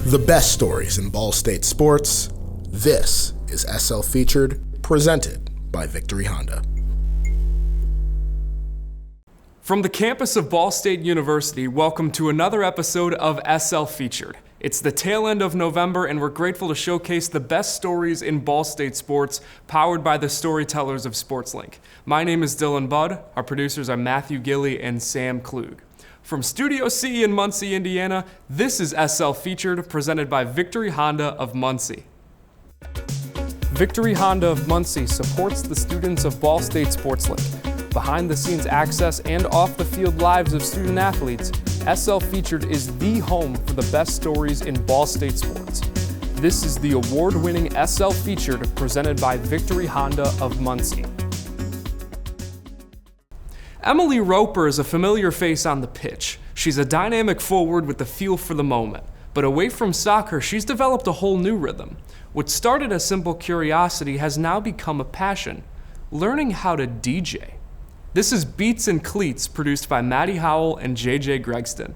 The best stories in Ball State sports. This is SL Featured, presented by Victory Honda. From the campus of Ball State University, welcome to another episode of SL Featured. It's the tail end of November, and we're grateful to showcase the best stories in Ball State sports, powered by the Storytellers of SportsLink. My name is Dylan Budd. Our producers are Matthew Gillie and Sam Klug. From Studio C in Muncie, Indiana, this is SL Featured, presented by Victory Honda of Muncie. Victory Honda of Muncie supports the students of Ball State SportsLink. Behind-the-scenes access and off-the-field lives of student athletes, SL Featured is the home for the best stories in Ball State sports. This is the award-winning SL Featured, presented by Victory Honda of Muncie. Emily Roper is a familiar face on the pitch. She's a dynamic forward with the feel for the moment. But away from soccer, she's developed a whole new rhythm. What started as simple curiosity has now become a passion: learning how to DJ. This is Beats and Cleats, produced by Maddie Howell and JJ Gregston.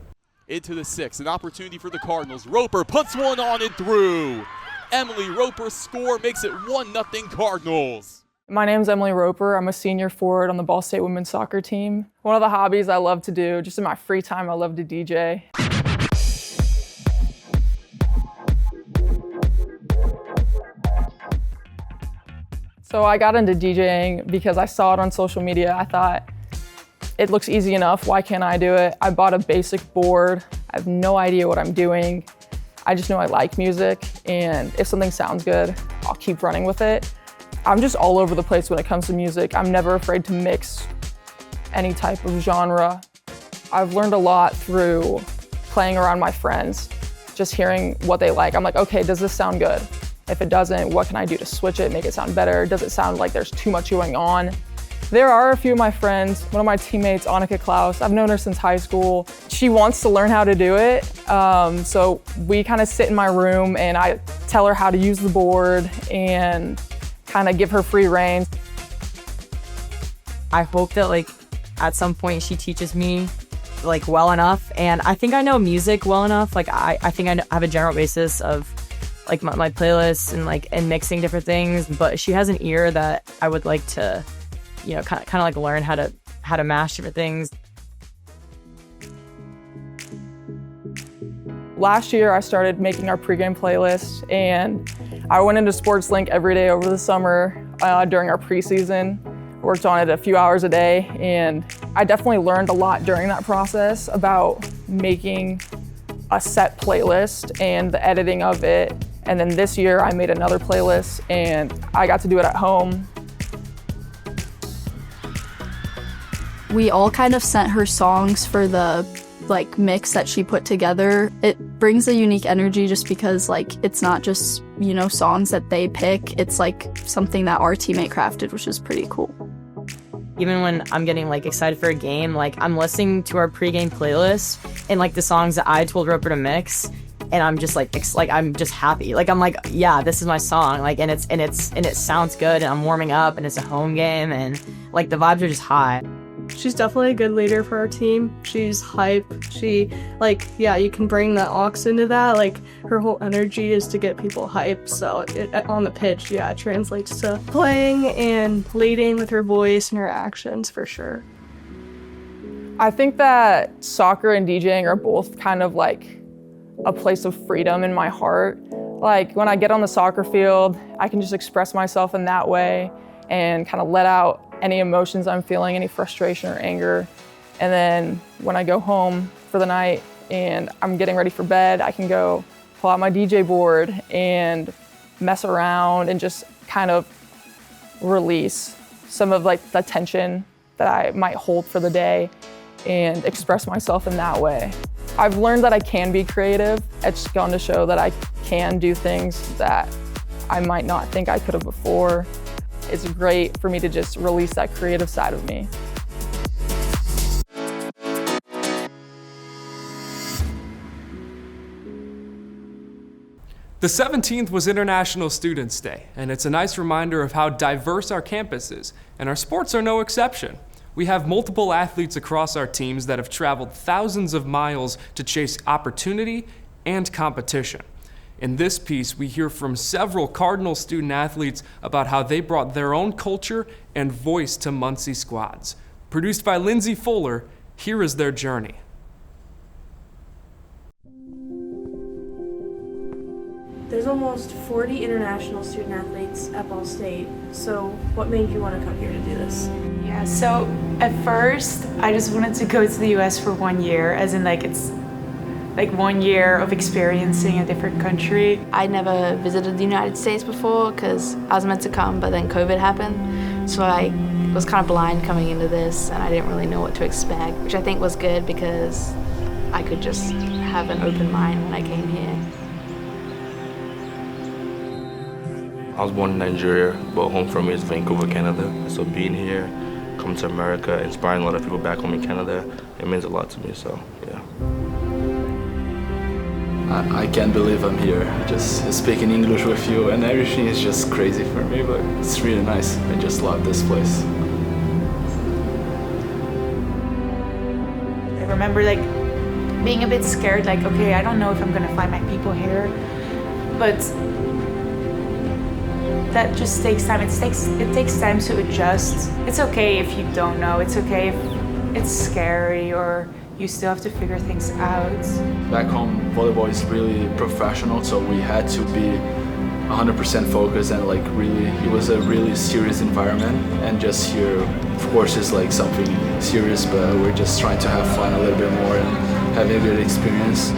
Into the six, an opportunity for the Cardinals. Roper puts one on and through. Emily Roper's score makes it 1-0 Cardinals. My name's Emily Roper. I'm a senior forward on the Ball State women's soccer team. One of the hobbies I love to do, just in my free time, I love to DJ. So I got into DJing because I saw it on social media. I thought, it looks easy enough, why can't I do it? I bought a basic board. I have no idea what I'm doing. I just know I like music, and if something sounds good, I'll keep running with it. I'm just all over the place when it comes to music. I'm never afraid to mix any type of genre. I've learned a lot through playing around my friends, just hearing what they like. I'm like, okay, does this sound good? If it doesn't, what can I do to switch it, make it sound better? Does it sound like there's too much going on? There are a few of my friends, one of my teammates, Annika Klaus, I've known her since high school. She wants to learn how to do it. So we kind of sit in my room and I tell her how to use the board and kind of give her free rein. I hope that at some point she teaches me well enough, and I think I know music well enough. I think I have a general basis of my playlists and mixing different things, but she has an ear that I would like to, kind of learn how to mash different things. Last year, I started making our pregame playlist, and I went into SportsLink every day over the summer during our preseason. Worked on it a few hours a day, and I definitely learned a lot during that process about making a set playlist and the editing of it. And then this year, I made another playlist, and I got to do it at home. We all kind of sent her songs for the mix that she put together. It brings a unique energy just because it's not just, songs that they pick. It's something that our teammate crafted, which is pretty cool. Even when I'm getting excited for a game, I'm listening to our pregame playlist and the songs that I told Roper to mix, and I'm just I'm just happy. I'm yeah, this is my song. And it sounds good, and I'm warming up, and it's a home game, and the vibes are just high. She's definitely a good leader for our team. She's hype. She, you can bring the aux into that. Her whole energy is to get people hype. So on the pitch, it translates to playing and leading with her voice and her actions for sure. I think that soccer and DJing are both kind of a place of freedom in my heart. When I get on the soccer field, I can just express myself in that way and kind of let out any emotions I'm feeling, any frustration or anger. And then when I go home for the night and I'm getting ready for bed, I can go pull out my DJ board and mess around and just kind of release some of the tension that I might hold for the day and express myself in that way. I've learned that I can be creative. It's gone to show that I can do things that I might not think I could have before. It's great for me to just release that creative side of me. The 17th was International Students' Day, and it's a nice reminder of how diverse our campus is, and our sports are no exception. We have multiple athletes across our teams that have traveled thousands of miles to chase opportunity and competition. In this piece, we hear from several Cardinal student athletes about how they brought their own culture and voice to Muncie squads. Produced by Lindsay Fuller, here is their journey. There's almost 40 international student athletes at Ball State, so what made you want to come here to do this? Yeah, so at first, I just wanted to go to the US for 1 year, as in like it's like 1 year of experiencing a different country. I never visited the United States before because I was meant to come, but then COVID happened. So I was kind of blind coming into this and I didn't really know what to expect, which I think was good because I could just have an open mind when I came here. I was born in Nigeria, but home for me is Vancouver, Canada. So being here, coming to America, inspiring a lot of people back home in Canada, it means a lot to me, so yeah. I can't believe I'm here, just speaking English with you, and everything is just crazy for me, but it's really nice. I just love this place. I remember like being a bit scared, like, okay, I don't know if I'm gonna find my people here, but that just takes time. It takes time to adjust. It's okay if you don't know. It's okay if it's scary or you still have to figure things out. Back home, volleyball is really professional, so we had to be 100% focused and like really, it was a really serious environment. And just here, of course, it's like something serious, but we're just trying to have fun a little bit more and having a good experience.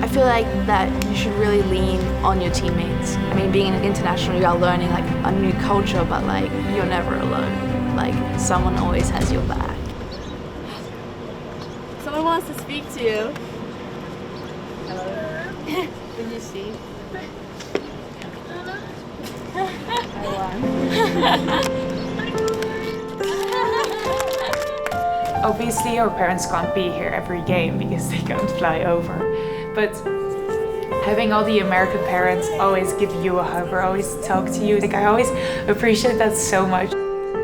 I feel like that you should really lean on your teammates. I mean, being international, you are learning like a new culture, but like you're never alone. Like someone always has your back. Someone wants to speak to you. Hello. Did you see? Obviously, our parents can't be here every game because they can't fly over. But having all the American parents always give you a hug or always talk to you, like I always appreciate that so much.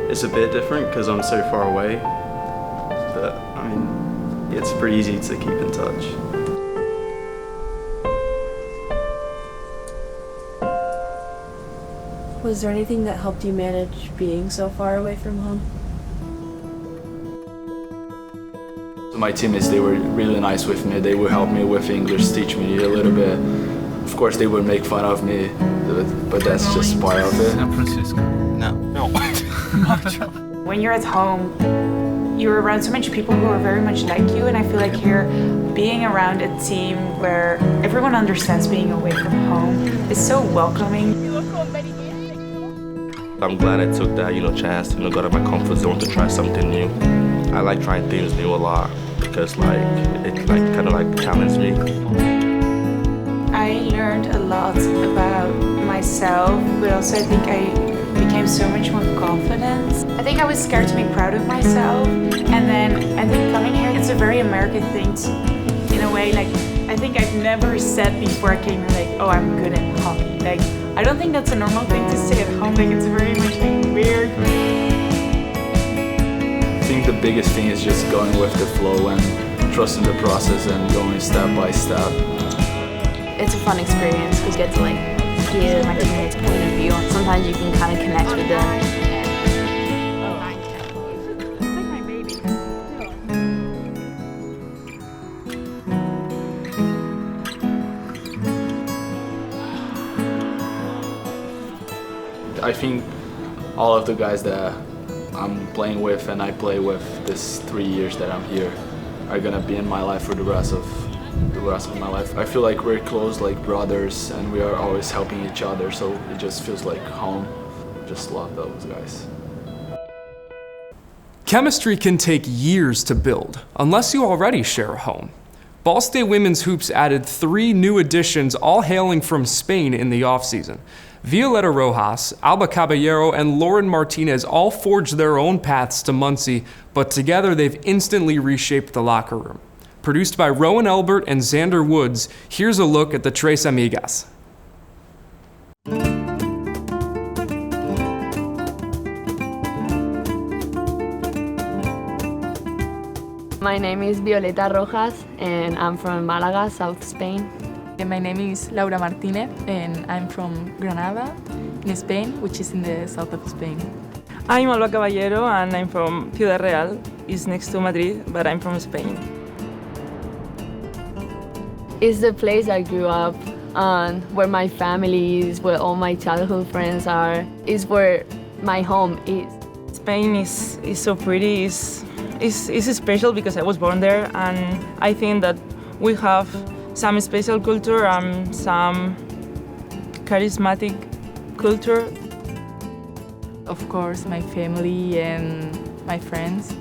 It's a bit different because I'm so far away, but I mean, it's pretty easy to keep in touch. Was there anything that helped you manage being so far away from home? My teammates, they were really nice with me. They would help me with English, teach me a little bit. Of course, they would make fun of me, but that's just part of it. San Francisco. No. When you're at home, you're around so many people who are very much like you, and I feel like here, being around a team where everyone understands being away from home is so welcoming. I'm glad I took that, chance to go out of my comfort zone to try something new. I like trying things new a lot because it kind of challenged me. I learned a lot about myself, but also I think I became so much more confident. I think I was scared to be proud of myself, and then I think coming here, it's a very American thing in a way. Like I think I've never said before I came here, like, oh, I'm good at hockey. Like I don't think that's a normal thing to say at home. Like it's very much weird. I think the biggest thing is just going with the flow and trusting the process and going step by step. It's a fun experience because you get to like hear my teammates' point of view, and sometimes you can kind of connect with them. I think all of the guys that I'm playing with and I play with this 3 years that I'm here are gonna be in my life for the rest of my life. I feel like we're close, like brothers, and we are always helping each other, so it just feels like home. Just love those guys. Chemistry can take years to build, unless you already share a home. Ball State Women's Hoops added 3 new additions, all hailing from Spain in the offseason. Violeta Rojas, Alba Caballero, and Lauren Martinez all forged their own paths to Muncie, but together they've instantly reshaped the locker room. Produced by Rowan Elbert and Xander Woods, here's a look at the Tres Amigas. My name is Violeta Rojas, and I'm from Malaga, South Spain. My name is Laura Martinez and I'm from Granada in Spain, which is in the south of Spain. I'm Alba Caballero and I'm from Ciudad Real. It's next to Madrid, but I'm from Spain. It's the place I grew up and where my family is, where all my childhood friends are. It's where my home is. Spain is so pretty. It's special because I was born there, and I think that we have some special culture and some charismatic culture. Of course, my family and my friends,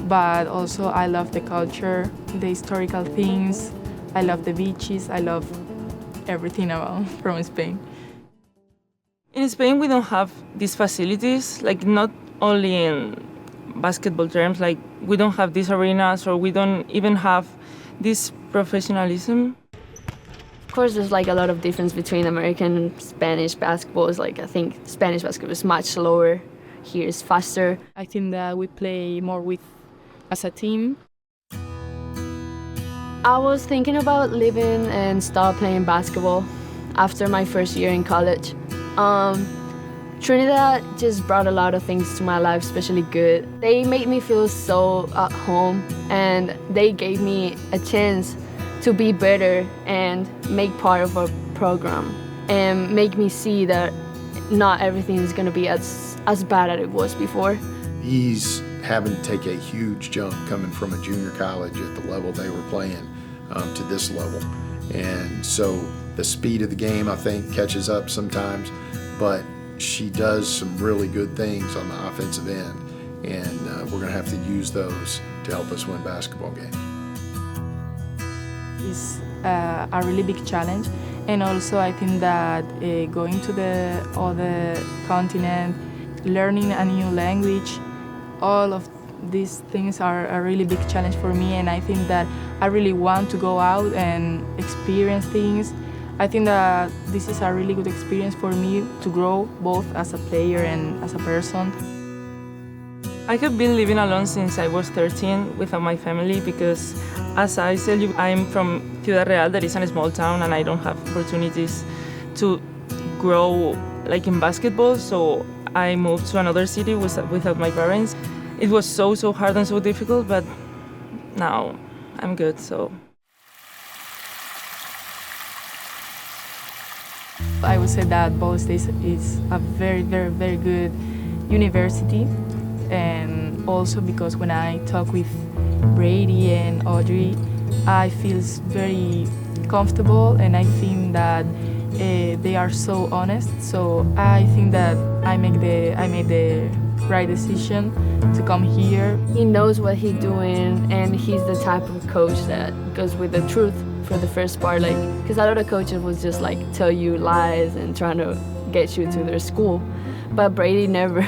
but also I love the culture, the historical things. I love the beaches. I love everything about from Spain. In Spain, we don't have these facilities, like not only in basketball terms, like we don't have these arenas or we don't even have this professionalism. Of course, there's like a lot of difference between American and Spanish basketball. It's like I think Spanish basketball is much slower. Here it's faster. I think that we play more as a team. I was thinking about leaving and stop playing basketball after my first year in college. Trinidad just brought a lot of things to my life, especially good. They made me feel so at home, and they gave me a chance to be better and make part of a program and make me see that not everything is going to be as bad as it was before. He's having to take a huge jump coming from a junior college at the level they were playing to this level. And so the speed of the game, I think, catches up sometimes, but she does some really good things on the offensive end, and we're going to have to use those to help us win basketball games. It's a really big challenge, and also I think that going to the other continent, learning a new language, all of these things are a really big challenge for me, and I think that I really want to go out and experience things. I think that this is a really good experience for me to grow both as a player and as a person. I have been living alone since I was 13 without my family because, as I said you, I'm from Ciudad Real, that is a small town, and I don't have opportunities to grow like in basketball, so I moved to another city without my parents. It was so hard and so difficult, but now I'm good, so. I would say that Ball State is a very, very, very good university, and also because when I talk with Brady and Audrey, I feel very comfortable, and I think that they are so honest. So I think that I made the right decision to come here. He knows what he's doing, and he's the type of coach that goes with the truth for the first part, like, because a lot of coaches will just like tell you lies and trying to get you to their school. But Brady never,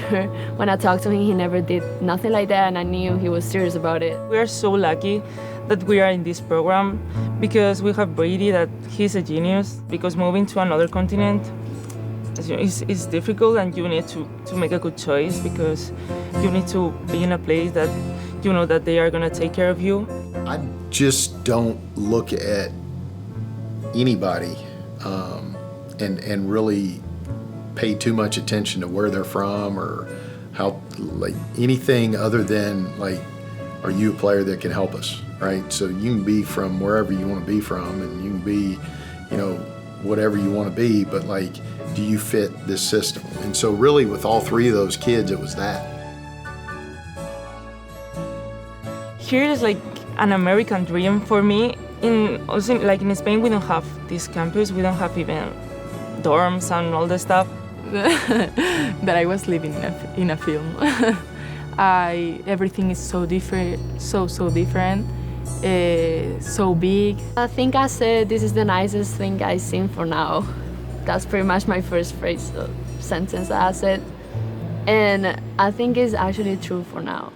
when I talked to him, he never did nothing like that, and I knew he was serious about it. We are so lucky that we are in this program because we have Brady, that he's a genius, because moving to another continent is difficult, and you need to make a good choice because you need to be in a place that you know that they are going to take care of you. I just don't look at anybody and really pay too much attention to where they're from or how, like, anything other than, like, are you a player that can help us, right? So you can be from wherever you want to be from, and you can be, you know, whatever you want to be, but, like, do you fit this system? And so really with all three of those kids, it was that. Here is like an American dream for me. Also, like in Spain, we don't have this campus. We don't have even dorms and all the stuff. That I was living in a film. Everything is so different, so different, so big. I think I said this is the nicest thing I've seen for now. That's pretty much my first sentence that I said, and I think it's actually true for now.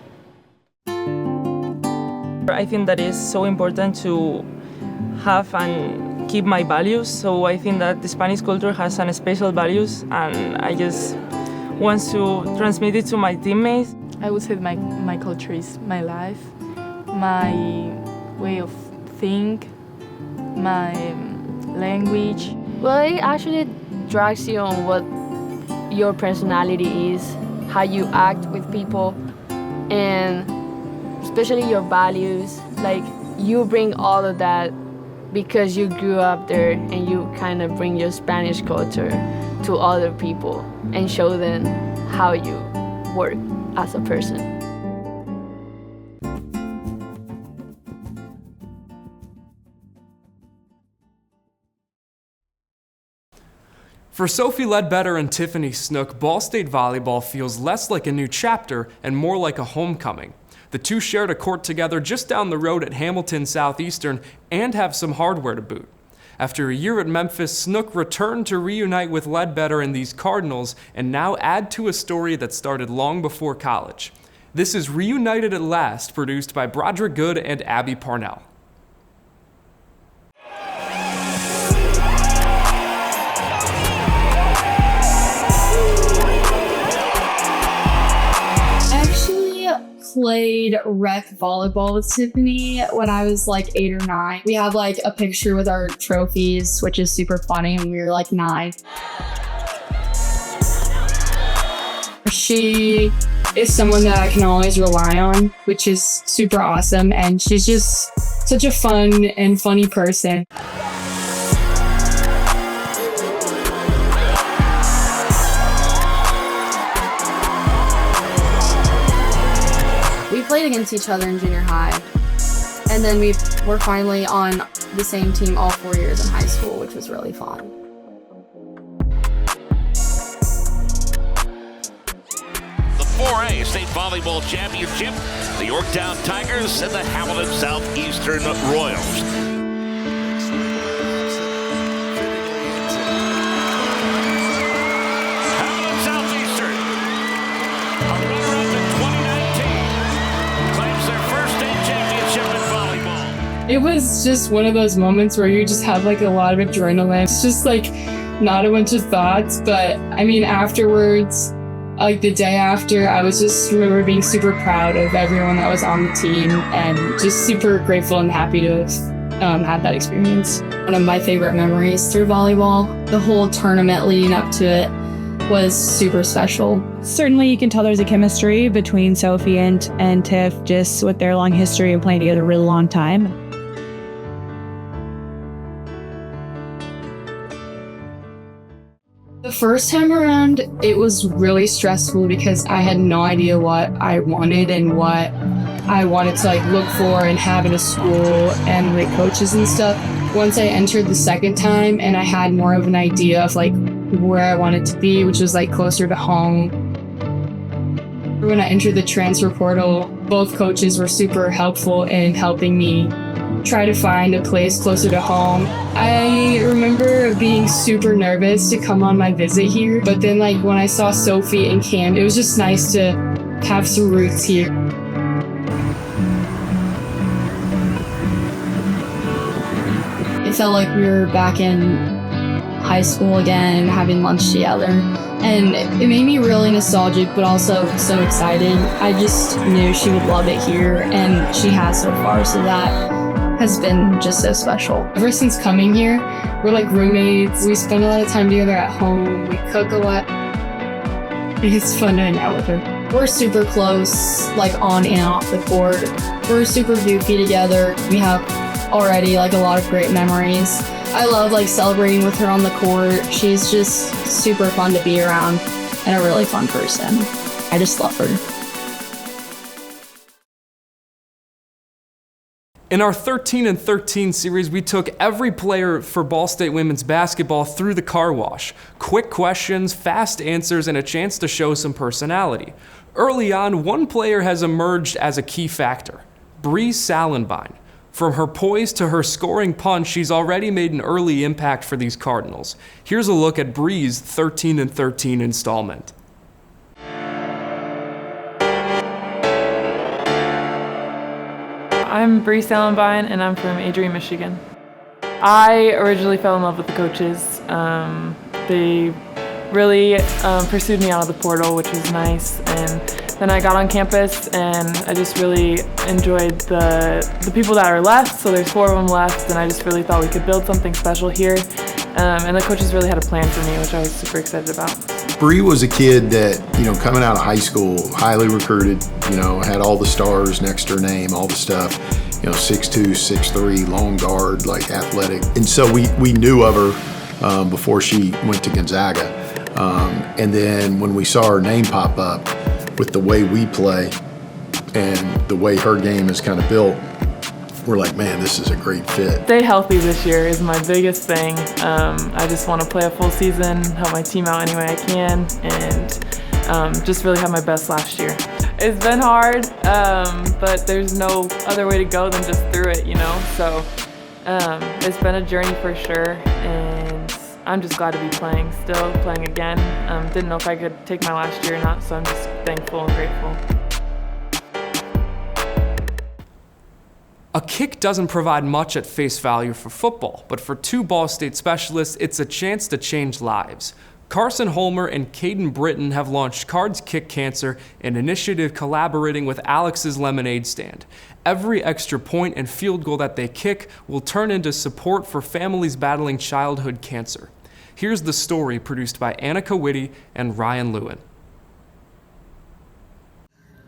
I think that is so important to have and keep my values. So I think that the Spanish culture has some special values, and I just want to transmit it to my teammates. I would say my culture is my life, my way of think, my language. Well, it actually drags you on what your personality is, how you act with people, and especially your values. Like, you bring all of that because you grew up there, and you kind of bring your Spanish culture to other people and show them how you work as a person. For Sophie Ledbetter and Tiffany Snook, Ball State volleyball feels less like a new chapter and more like a homecoming. The two shared a court together just down the road at Hamilton Southeastern and have some hardware to boot. After a year at Memphis, Snook returned to reunite with Ledbetter and these Cardinals and now add to a story that started long before college. This is Reunited at Last, produced by Broderick Good and Abby Parnell. Played rec volleyball with Tiffany when I was like 8 or 9. We have like a picture with our trophies, which is super funny, and we were like 9. She is someone that I can always rely on, which is super awesome, and she's just such a fun and funny person. We played against each other in junior high, and then we were finally on the same team all 4 years in high school, which was really fun. The 4A State Volleyball Championship, the Yorktown Tigers and the Hamilton Southeastern Royals. It was just one of those moments where you just have like a lot of adrenaline. It's just like not a bunch of thoughts, but I mean afterwards, like the day after, I was just remember being super proud of everyone that was on the team and just super grateful and happy to have had that experience. One of my favorite memories through volleyball, the whole tournament leading up to it was super special. Certainly you can tell there's a chemistry between Sophie and Tiff, just with their long history of playing together a really long time. The first time around, it was really stressful because I had no idea what I wanted and what I wanted to like look for and have in a school and like coaches and stuff. Once I entered the second time and I had more of an idea of like where I wanted to be, which was like closer to home. When I entered the transfer portal, both coaches were super helpful in helping me try to find a place closer to home. I remember being super nervous to come on my visit here, but then like when I saw Sophie and Cam, it was just nice to have some roots here. It felt like we were back in high school again, having lunch together. And it made me really nostalgic, but also so excited. I just knew she would love it here, and she has so far, so that has been just so special. Ever since coming here, we're like roommates. We spend a lot of time together at home. We cook a lot. It's fun to hang out with her. We're super close, like on and off the court. We're super goofy together. We have already like a lot of great memories. I love like celebrating with her on the court. She's just super fun to be around and a really fun person. I just love her. In our 13 and 13 series, we took every player for Ball State women's basketball through the car wash. Quick questions, fast answers, and a chance to show some personality. Early on, one player has emerged as a key factor, Bree Salenbien. From her poise to her scoring punch, she's already made an early impact for these Cardinals. Here's a look at Bree's 13 and 13 installment. I'm Bree Salenbien, and I'm from Adrian, Michigan. I originally fell in love with the coaches. They really pursued me out of the portal, which was nice, and Then I got on campus and I just really enjoyed the people that are left. So there's 4 of them left, and I just really thought we could build something special here. And the coaches really had a plan for me, which I was super excited about. Bree was a kid that, coming out of high school, highly recruited, had all the stars next to her name, all the stuff, 6'2", 6'3", long guard, like athletic. And so we knew of her before she went to Gonzaga. And then when we saw her name pop up with the way we play and the way her game is kind of built, we're like, man, this is a great fit. Stay healthy this year is my biggest thing. I just want to play a full season, help my team out any way I can, and just really have my best last year. It's been hard, but there's no other way to go than just through it, So it's been a journey for sure, and I'm just glad to be playing again. Didn't know if I could take my last year or not, so I'm just thankful and grateful. A kick doesn't provide much at face value for football, but for 2 Ball State specialists, it's a chance to change lives. Carson Holmer and Caden Britton have launched Cards Kick Cancer, an initiative collaborating with Alex's Lemonade Stand. Every extra point and field goal that they kick will turn into support for families battling childhood cancer. Here's the story produced by Annika Whitty and Ryan Lewin.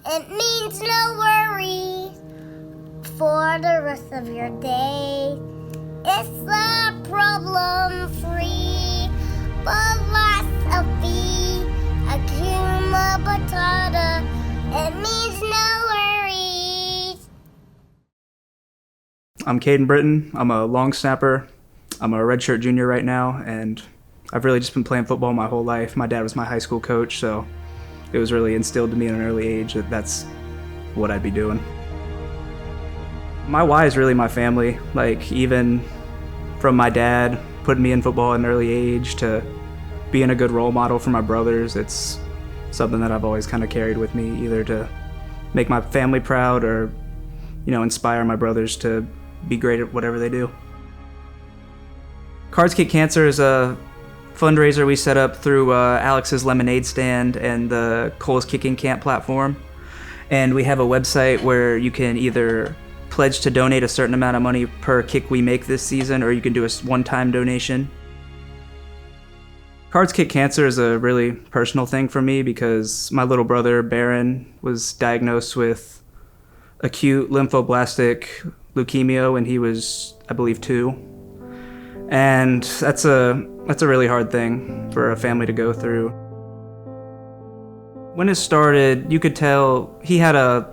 It means no worries for the rest of your day. It's a problem-free philosophy. Akuma Matata. It means no worries. I'm Caden Britton. I'm a long snapper. I'm a redshirt junior right now, and I've really just been playing football my whole life. My dad was my high school coach, so it was really instilled to me at an early age that that's what I'd be doing. My why is really my family. Like, even from my dad putting me in football at an early age to being a good role model for my brothers, it's something that I've always kind of carried with me, either to make my family proud or, inspire my brothers to be great at whatever they do. Cards Kick Cancer is a fundraiser we set up through Alex's Lemonade Stand and the Cole's Kicking Camp platform. And we have a website where you can either pledge to donate a certain amount of money per kick we make this season, or you can do a one-time donation. Cards Kick Cancer is a really personal thing for me because my little brother, Barron, was diagnosed with acute lymphoblastic leukemia when he was, I believe, 2. And that's a really hard thing for a family to go through. When it started, you could tell he had a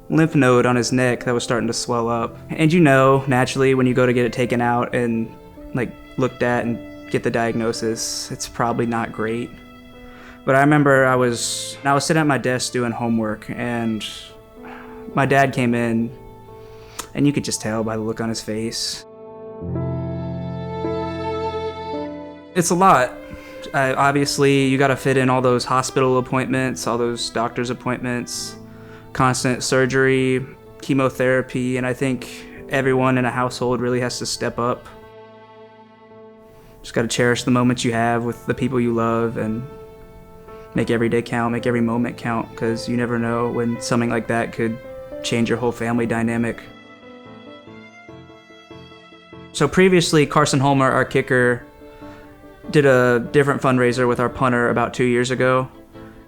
lymph node on his neck that was starting to swell up. And naturally, when you go to get it taken out and looked at and get the diagnosis, it's probably not great. But I remember I was sitting at my desk doing homework, and my dad came in, and you could just tell by the look on his face. It's a lot. Obviously, you gotta fit in all those hospital appointments, all those doctor's appointments, constant surgery, chemotherapy, and I think everyone in a household really has to step up. Just gotta cherish the moments you have with the people you love and make every day count, make every moment count, because you never know when something like that could change your whole family dynamic. So previously, Carson Holmer, our kicker, did a different fundraiser with our punter about 2 years ago,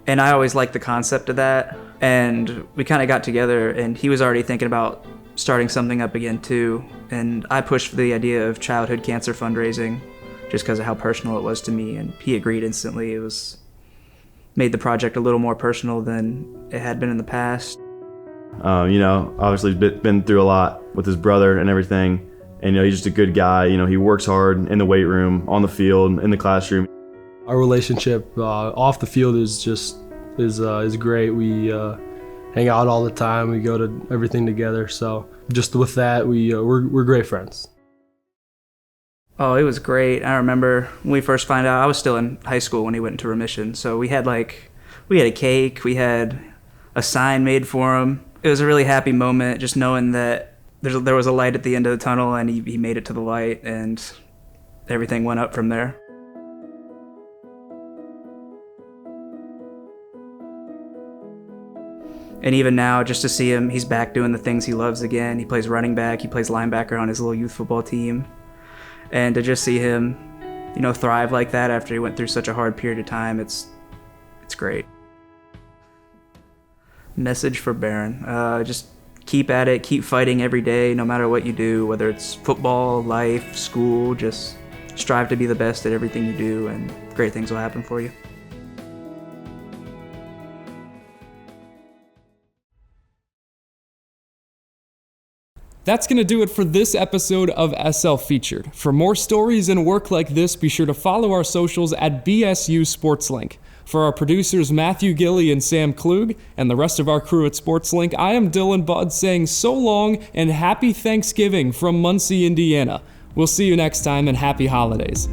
and I always liked the concept of that. And we kind of got together, and he was already thinking about starting something up again too. And I pushed for the idea of childhood cancer fundraising just because of how personal it was to me, and he agreed instantly. It made the project a little more personal than it had been in the past. Obviously he's been through a lot with his brother and everything. And he's just a good guy. He works hard in the weight room, on the field, in the classroom. Our relationship off the field is great. We hang out all the time. We go to everything together. So just with that, we're great friends. Oh, it was great. I remember when we first found out, I was still in high school when he went into remission. So we had a cake, we had a sign made for him. It was a really happy moment just knowing that there was a light at the end of the tunnel, and he made it to the light, and everything went up from there. And even now, just to see him, he's back doing the things he loves again. He plays running back, he plays linebacker on his little youth football team. And to just see him, you know, thrive like that after he went through such a hard period of time, it's great. Message for Barron, just keep at it, keep fighting every day, no matter what you do, whether it's football, life, school, just strive to be the best at everything you do and great things will happen for you. That's going to do it for this episode of SL Featured. For more stories and work like this, be sure to follow our socials at BSU SportsLink. For our producers Matthew Gillie and Sam Klug, and the rest of our crew at SportsLink, I am Dylan Budd saying so long and happy Thanksgiving from Muncie, Indiana. We'll see you next time and happy holidays.